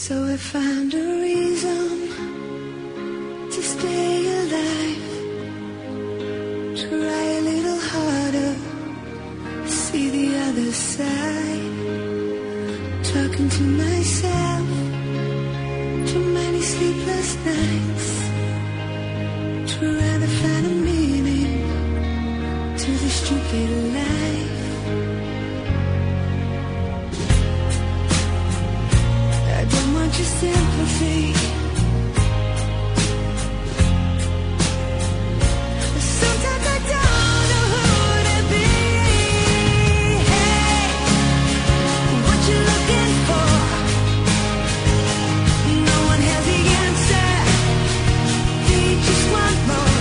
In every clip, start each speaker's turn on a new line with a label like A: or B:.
A: So I found a reason to stay alive. Try a little harder, see the other side. Talking to myself, too many sleepless nights. Trying to find a meaning to this stupid life. I don't want your sympathy. Sometimes I don't know who to be. Hey, what you looking for? No one has the answer. They just want more.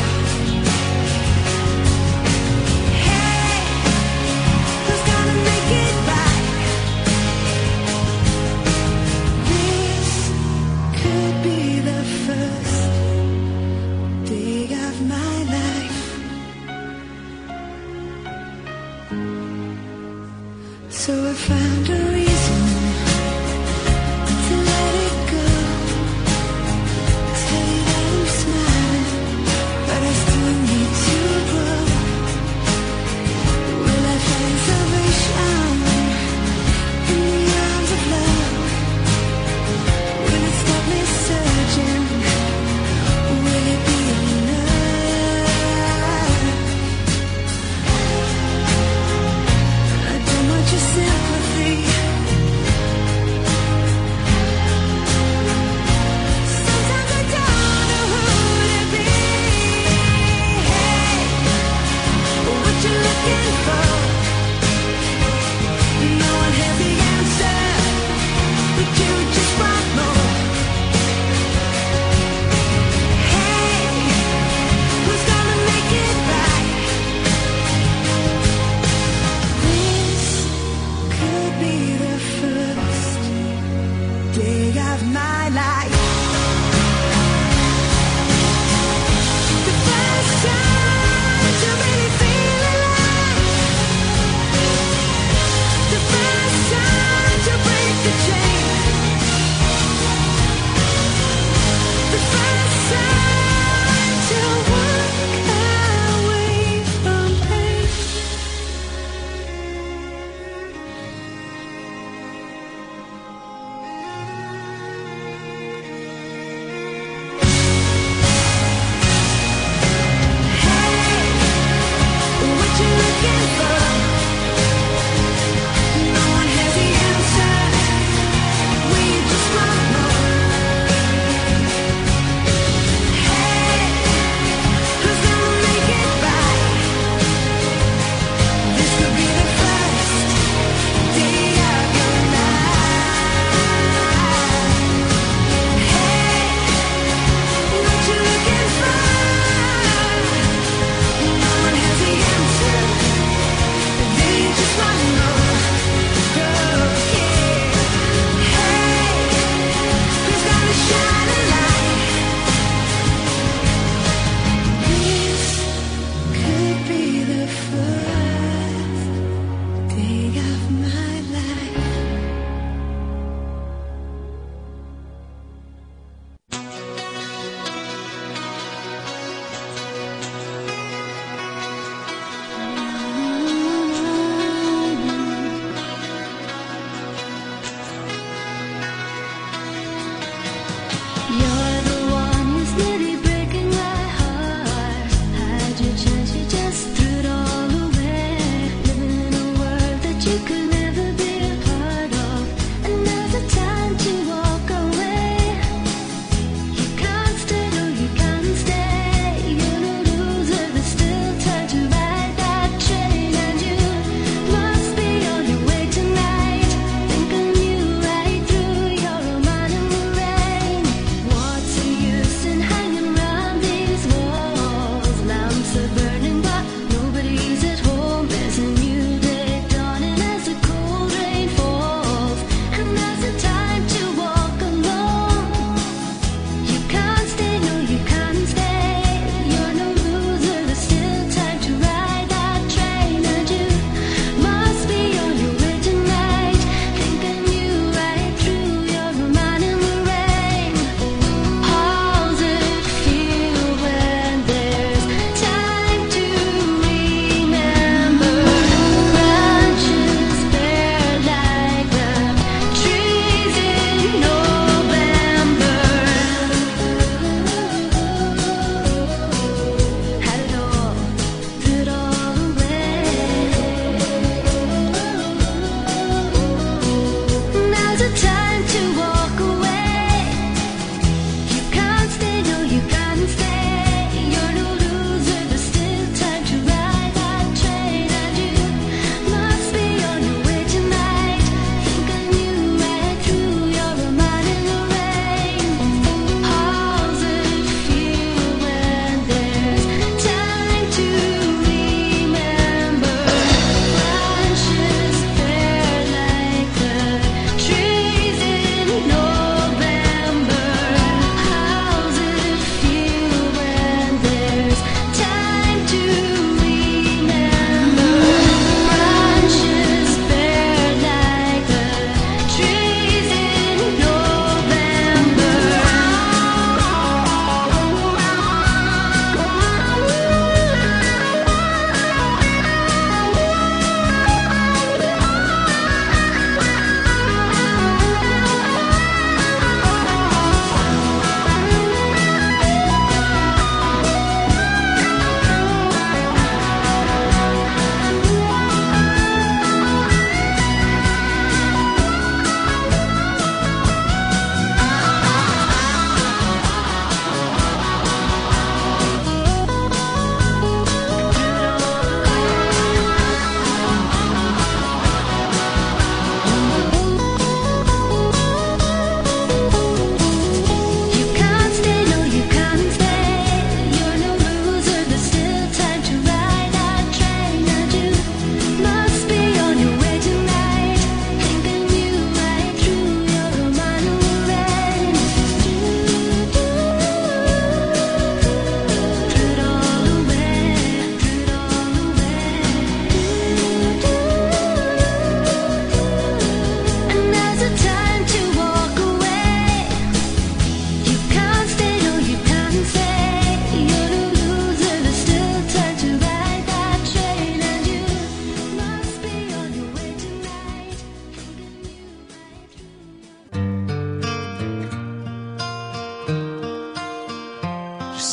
A: Hey, who's gonna make it right? This could be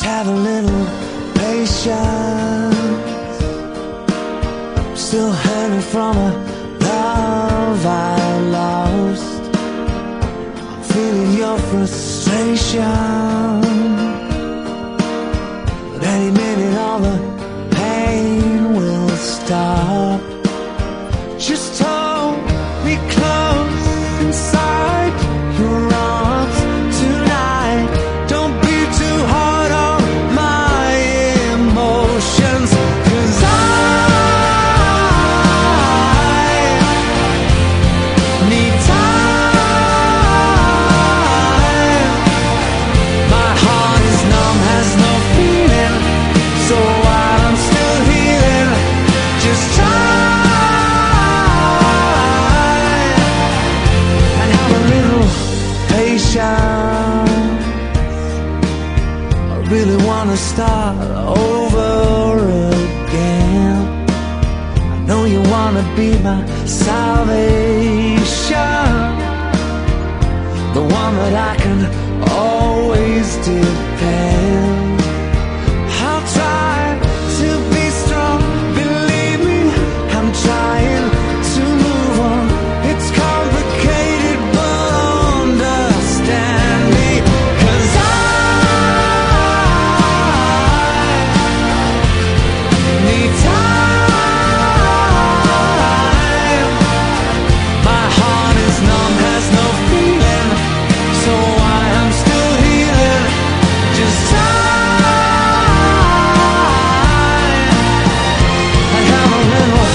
A: have a little patience. I'm still hanging from a love I lost. I'm feeling your frustration, but any minute all the pain will stop. Just hold me close inside your arms tonight. Don't be too hard on my emotions, 'cause I need time. My heart is numb, has no feeling, so while I'm still healing, just time and have a little patience. I really wanna start over again. I know you wanna be my salvation, the one that I can always depend. I'll try to be strong, believe me, I'm trying to move on. It's complicated, but understand me, 'cause I need time. My heart is numb, has no feeling, so why I'm still healing, just time and have a little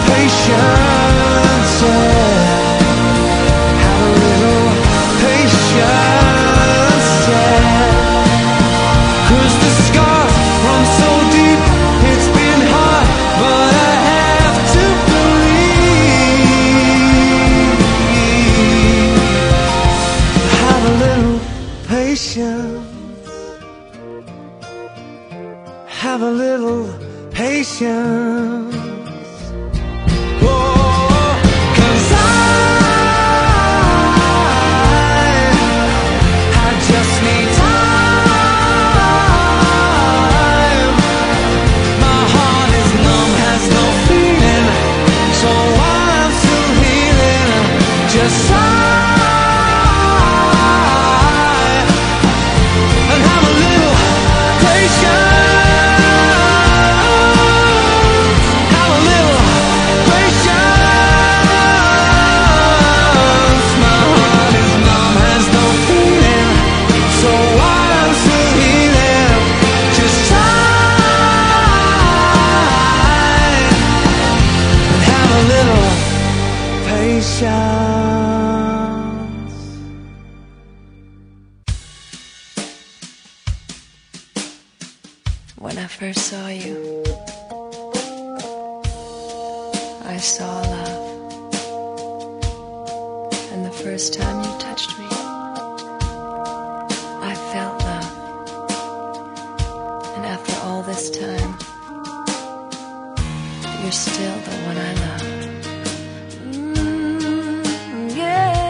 A: patience, yeah. Have a little patience, yeah. 'Cause the scars run so deep, it's been hard, but I have to believe. Have a little patience. Have a little patience. Oh, 'cause I just need time. My heart is numb, has no feeling, so while I'm still healing, just sigh and have a little patience. Have a little patience. My heart is numb, has no feeling, so while I'm still healing, just sigh and have a little patience.
B: When I first saw you, I saw love. And the first time you touched me, I felt love. And after all this time, you're still the one I love.
C: Yeah,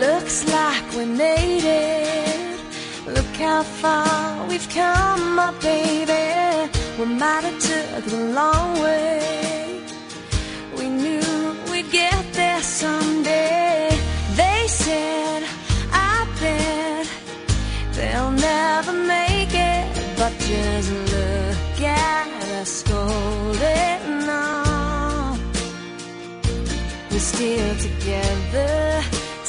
C: looks like we made it. Look how far we've come, my baby. We might have took the long way. We knew we'd get there someday. They said, I bet they'll never make it, but just look at us holding on. We're still together,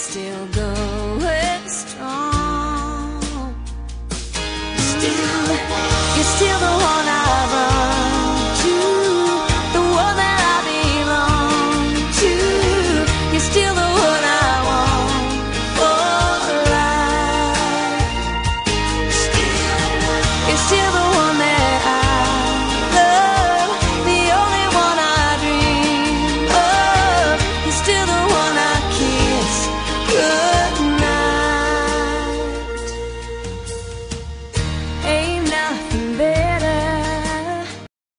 C: still going strong.